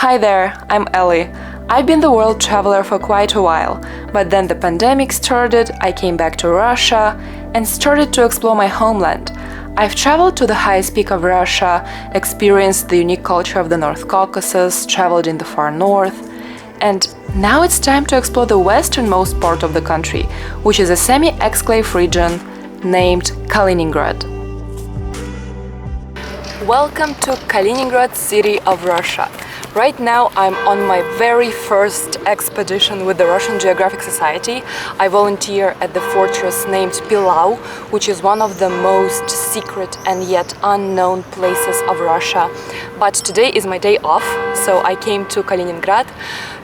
Hi there, I'm Ellie. I've been the world traveler for quite a while, but then the pandemic started, I came back to Russia and started to explore my homeland. I've traveled to the highest peak of Russia, experienced the unique culture of the North Caucasus, traveled in the far north, and now it's time to explore the westernmost part of the country, which is a semi-exclave region named Kaliningrad. Welcome to Kaliningrad city of Russia. Right now I'm on my very first expedition with the Russian Geographic Society. I volunteer at the fortress named Pilau, which is one of the most secret and yet unknown places of Russia. But today is my day off, so I came to Kaliningrad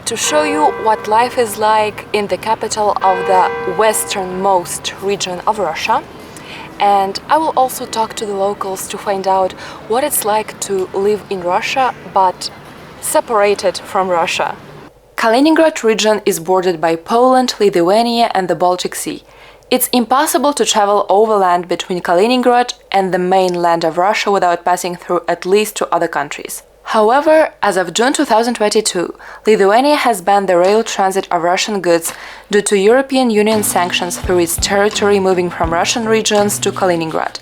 to show you what life is like in the capital of the westernmost region of Russia. And I will also talk to the locals to find out what it's like to live in Russia but separated from Russia. Kaliningrad region is bordered by Poland, Lithuania and the Baltic Sea. It's impossible to travel overland between Kaliningrad and the mainland of Russia without passing through at least two other countries. However, as of June 2022, Lithuania has banned the rail transit of Russian goods due to European Union sanctions through its territory moving from Russian regions to Kaliningrad.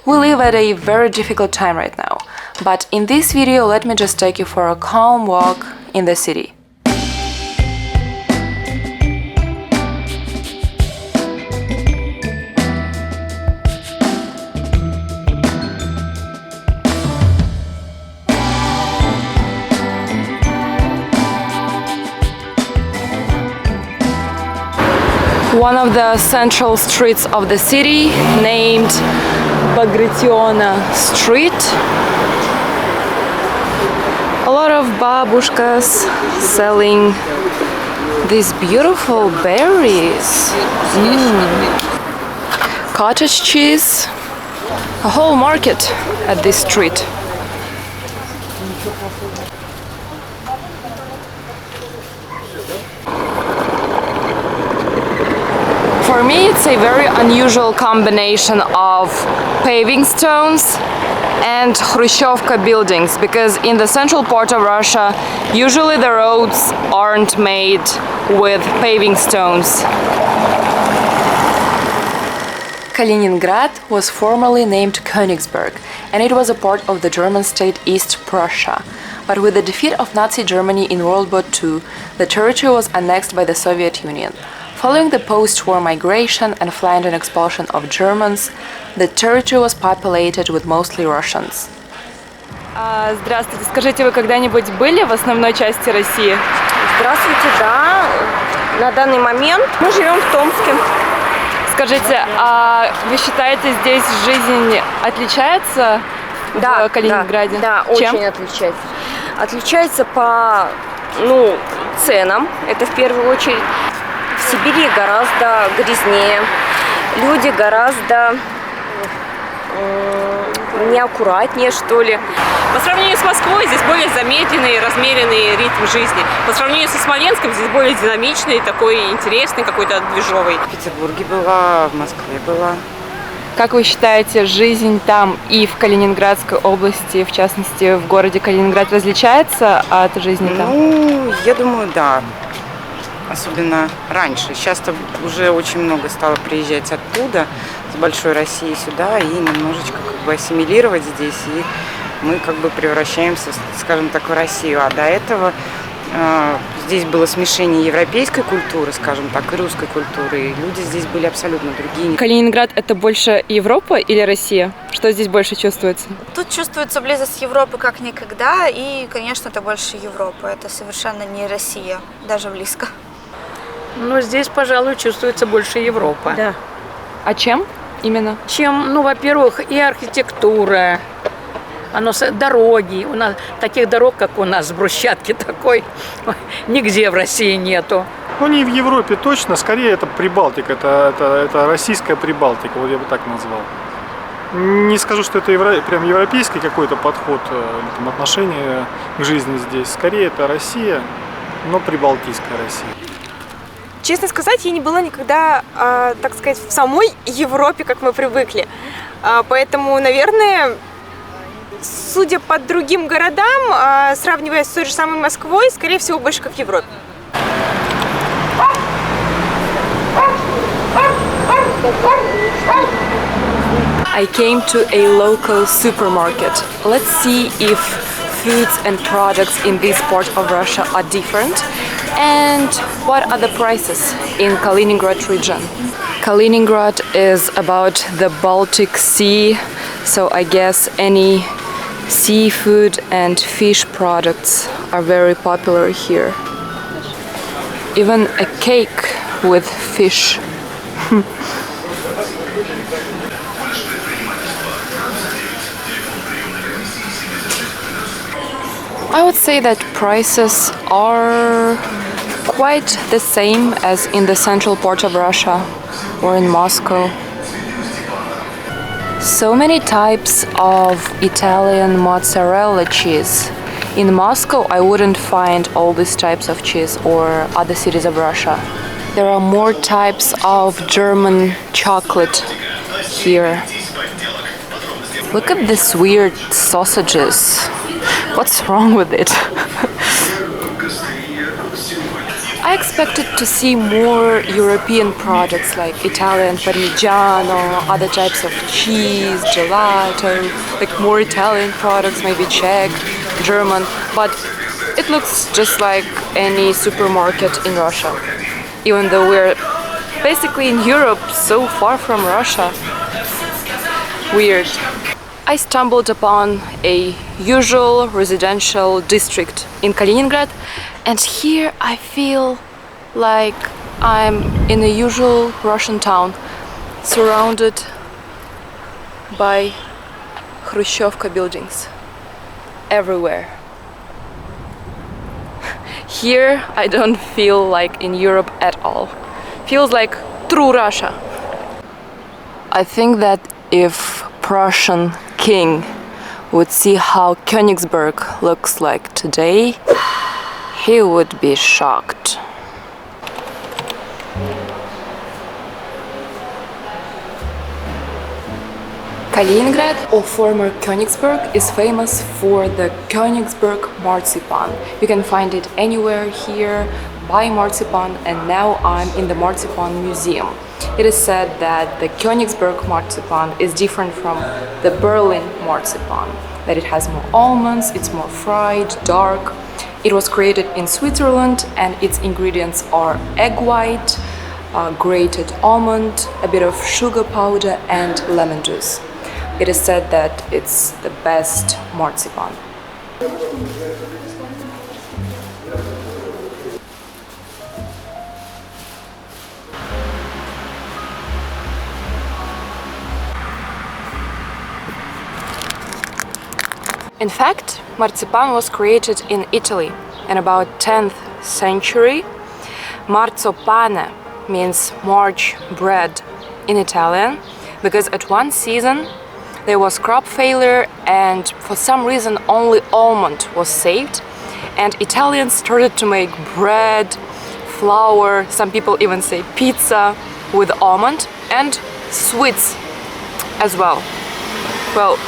We live at a very difficult time right now, but in this video let me just take you for a calm walk in the city. One of the central streets of the city, named Bagration Street. A lot of babushkas selling these beautiful berries. Cottage cheese. A whole market at this street. For me, it's a very unusual combination of paving stones and Khrushchevka buildings, because in the central part of Russia, usually the roads aren't made with paving stones. Kaliningrad was formerly named Konigsberg, and it was a part of the German state East Prussia. But with the defeat of Nazi Germany in World War II, the territory was annexed by the Soviet Union. Following the post-war migration and flight and expulsion of Germans, the territory was populated with mostly Russians. Здравствуйте. Скажите, вы когда-нибудь были в основной части России? Здравствуйте, да. На данный момент мы живем в Томске. Скажите, а вы считаете, здесь жизнь отличается в Калининграде? Да, Чем? Очень отличается. Отличается по ценам, это в первую очередь. В Сибири гораздо грязнее, люди гораздо неаккуратнее, что ли. По сравнению с Москвой здесь более замедленный, размеренный ритм жизни. По сравнению со Смоленском здесь более динамичный, такой интересный, какой-то движовый. В Петербурге была, в Москве была. Как вы считаете, жизнь там и в Калининградской области, в частности в городе Калининград, различается от жизни там? Ну, я думаю, да. Особенно раньше. Сейчас-то уже очень много стало приезжать оттуда, с большой России сюда, и немножечко как бы ассимилировать здесь, и мы как бы превращаемся, скажем так, в Россию. А до этого здесь было смешение европейской культуры, скажем так, и русской культуры, и люди здесь были абсолютно другие. Калининград – это больше Европа или Россия? Что здесь больше чувствуется? Тут чувствуется близость Европы как никогда, и, конечно, это больше Европа. Это совершенно не Россия, даже близко. Но здесь, пожалуй, чувствуется больше Европа. Да. А чем именно? Чем, ну, во-первых, и архитектура, дороги. У нас таких дорог, как у нас, брусчатки такой, нигде в России нету. Ну, не в Европе точно, скорее это Прибалтика, это российская Прибалтика, вот я бы так назвал. Не скажу, что это прям европейский какой-то подход, там, отношение к жизни здесь. Скорее это Россия, но прибалтийская Россия. Честно сказать, я не была никогда, так сказать, в самой Европе, как мы привыкли. Поэтому, наверное, судя по другим городам, сравнивая с той же самой Москвой, скорее всего, больше как в Европе. I came to a local supermarket. Let's see if foods and products in this part of Russia are different and what are the prices in Kaliningrad region. Kaliningrad is about the Baltic Sea, so I guess any seafood and fish products are very popular here. Even a cake with fish. I would say that prices are quite the same as in the central part of Russia or in Moscow. So many types of Italian mozzarella cheese. In Moscow I wouldn't find all these types of cheese or other cities of Russia. There are more types of German chocolate here. Look at these weird sausages. What's wrong with it? I expected to see more European products like Italian Parmigiano, other types of cheese, gelato, like more Italian products, maybe Czech, German, but it looks just like any supermarket in Russia. Even though we're basically in Europe, so far from Russia. Weird. I stumbled upon a usual residential district in Kaliningrad, and here I feel like I'm in a usual Russian town, surrounded by Khrushchevka buildings everywhere. Here I don't feel like in Europe at all. Feels like true Russia. I think that if Prussian king would see how Konigsberg looks like today, he would be shocked. Kaliningrad, or former Konigsberg, is famous for the Konigsberg marzipan. You can find it anywhere here, buy marzipan, and now I'm in the marzipan museum. It is said that the Konigsberg marzipan is different from the Berlin marzipan, that it has more almonds, it's more fried, dark. It was created in Switzerland and its ingredients are egg white, grated almond, a bit of sugar powder and lemon juice. It is said that it's the best marzipan. In fact, marzipan was created in Italy in about 10th century. Marzopane means March bread in Italian, because at one season there was crop failure and for some reason only almond was saved, and Italians started to make bread, flour, some people even say pizza with almond, and sweets as well. Well,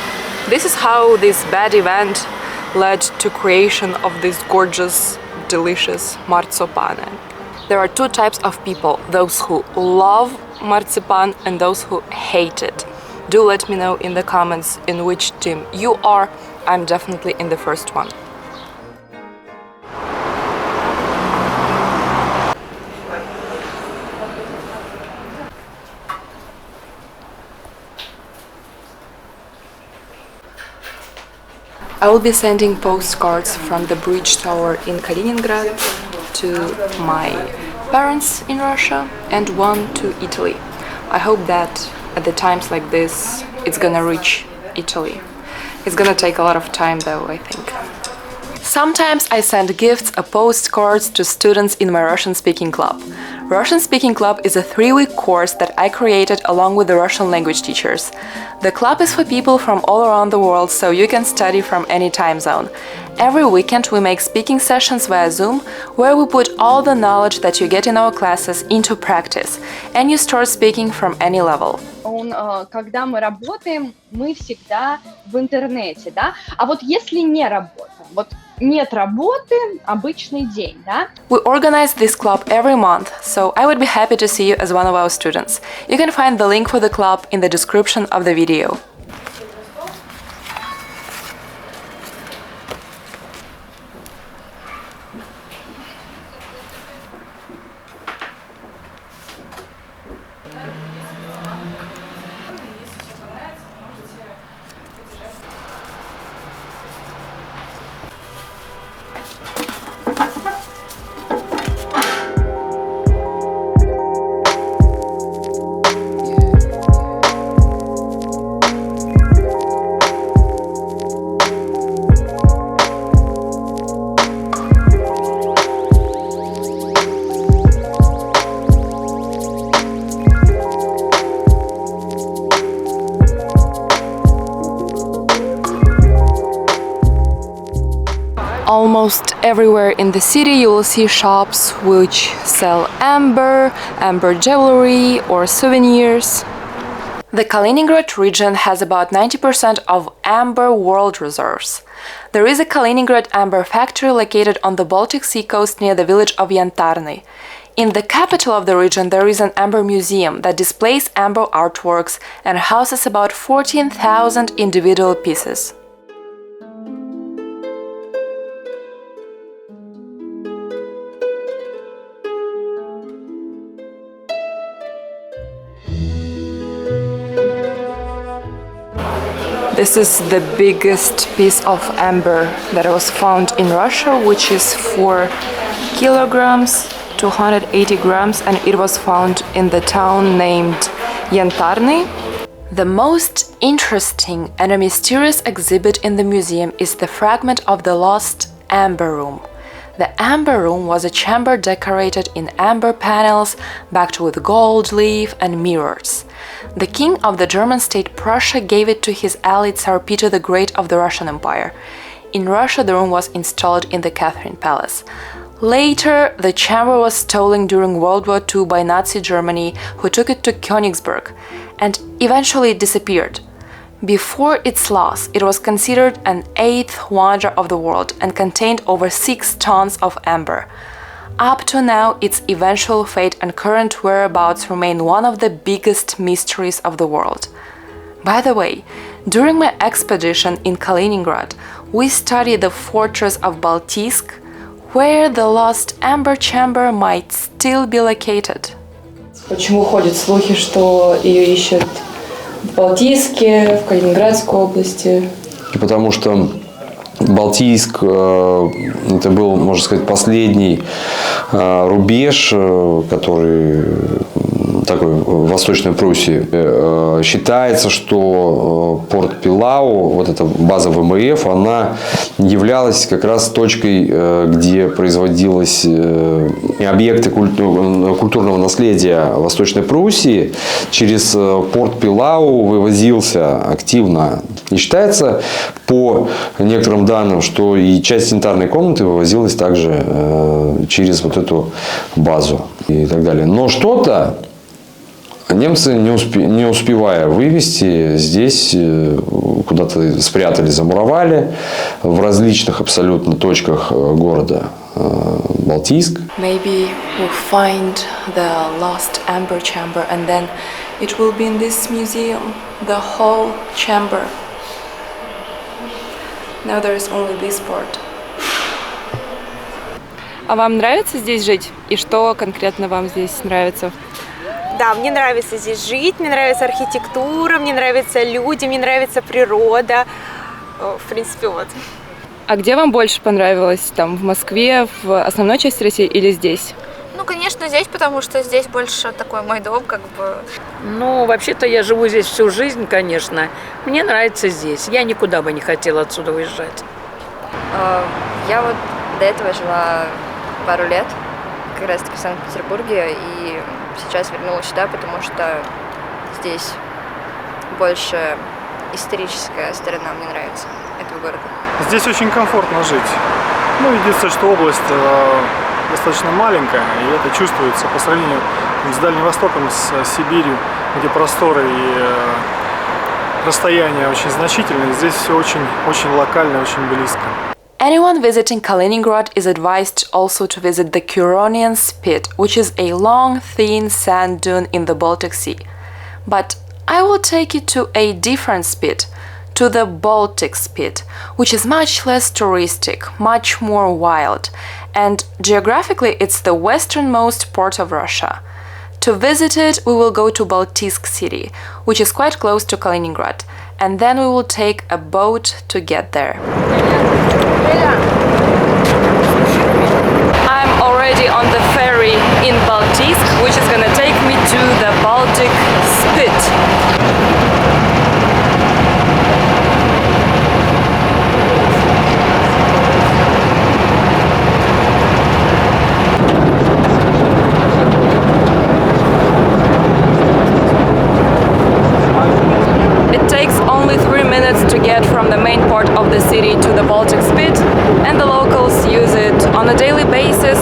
this is how this bad event led to creation of this gorgeous, delicious marzopane. There are two types of people, those who love marzipan and those who hate it. Do let me know in the comments in which team you are. I'm definitely in the first one. I will be sending postcards from the bridge tower in Kaliningrad to my parents in Russia and one to Italy. I hope that at the times like this it's gonna reach Italy. It's gonna take a lot of time though, I think. Sometimes I send gifts or postcards to students in my Russian speaking club. Russian Speaking Club is a 3-week course that I created along with the Russian language teachers. The club is for people from all around the world, so you can study from any time zone. Every weekend we make speaking sessions via Zoom, where we put all the knowledge that you get in our classes into practice, and you start speaking from any level. Когда мы работаем, мы всегда в интернете, да? А вот если не работаем, вот нет работы, обычный день, да? We organize this club every month, so I would be happy to see you as one of our students. You can find the link for the club in the description of the video. Almost everywhere in the city you will see shops which sell amber jewelry or souvenirs. The Kaliningrad region has about 90% of amber world reserves. There is a Kaliningrad amber factory located on the Baltic Sea coast near the village of Yantarny. In the capital of the region there is an amber museum that displays amber artworks and houses about 14,000 individual pieces. This is the biggest piece of amber that was found in Russia, which is 4 kilograms, 280 grams, and it was found in the town named Yantarny. The most interesting and a mysterious exhibit in the museum is the fragment of the lost amber room. The amber room was a chamber decorated in amber panels, backed with gold leaf and mirrors. The king of the German state Prussia gave it to his ally Tsar Peter the Great of the Russian Empire. In Russia, the room was installed in the Catherine Palace. Later, the chamber was stolen during World War II by Nazi Germany, who took it to Konigsberg, and eventually it disappeared. Before its loss, it was considered an 8th wonder of the world and contained over 6 tons of amber. Up to now, its eventual fate and current whereabouts remain one of the biggest mysteries of the world. By the way, during my expedition in Kaliningrad, we studied the fortress of Baltisk, where the lost amber chamber might still be located. Почему ходят слухи, что ее ищут в Балтийске, в Калининградской области? Потому что Балтийск это был, можно сказать, последний рубеж, который такой в Восточной Пруссии. Считается, что порт Пилау, вот эта база ВМФ, она являлась как раз точкой, где производились объекты культурного наследия Восточной Пруссии. Через порт Пилау вывозился активно. И считается, по некоторым данным, что и часть санитарной комнаты вывозилась также через вот эту базу и так далее. Но что-то немцы, не успевая вывести, здесь куда-то спрятали, замуровали в различных абсолютно точках города Балтийск. Maybe we'll find the lost amber chamber and then it will be in this museum, the whole chamber. Now there is only this part. А вам нравится здесь жить? И что конкретно вам здесь нравится? Да, мне нравится здесь жить, мне нравится архитектура, мне нравятся люди, мне нравится природа. В принципе, вот. А где вам больше понравилось? Там в Москве, в основной части России или здесь? Ну, конечно, здесь, потому что здесь больше такой мой дом, как бы. Ну, вообще-то я живу здесь всю жизнь, конечно. Мне нравится здесь. Я никуда бы не хотела отсюда уезжать. Я вот до этого жила пару лет в как раз-таки в Санкт-Петербурге, и сейчас вернулась сюда, потому что здесь больше историческая сторона мне нравится этого города. Здесь очень комфортно жить. Ну, единственное, что область достаточно маленькая, и это чувствуется по сравнению с Дальним Востоком, с Сибирью, где просторы и расстояния очень значительные. Здесь все очень локально, очень близко. Anyone visiting Kaliningrad is advised also to visit the Curonian Spit, which is a long, thin sand dune in the Baltic Sea. But I will take you to a different spit, to the Baltic Spit, which is much less touristic, much more wild, and geographically it's the westernmost port of Russia. To visit it, we will go to Baltisk city, which is quite close to Kaliningrad, and then we will take a boat to get there. I'm already on the ferry in Baltisk, which is gonna take me to the Baltic Spit. It takes only 3 minutes to get from the main port of the city to the Baltic Spit, and the locals use it on a daily basis.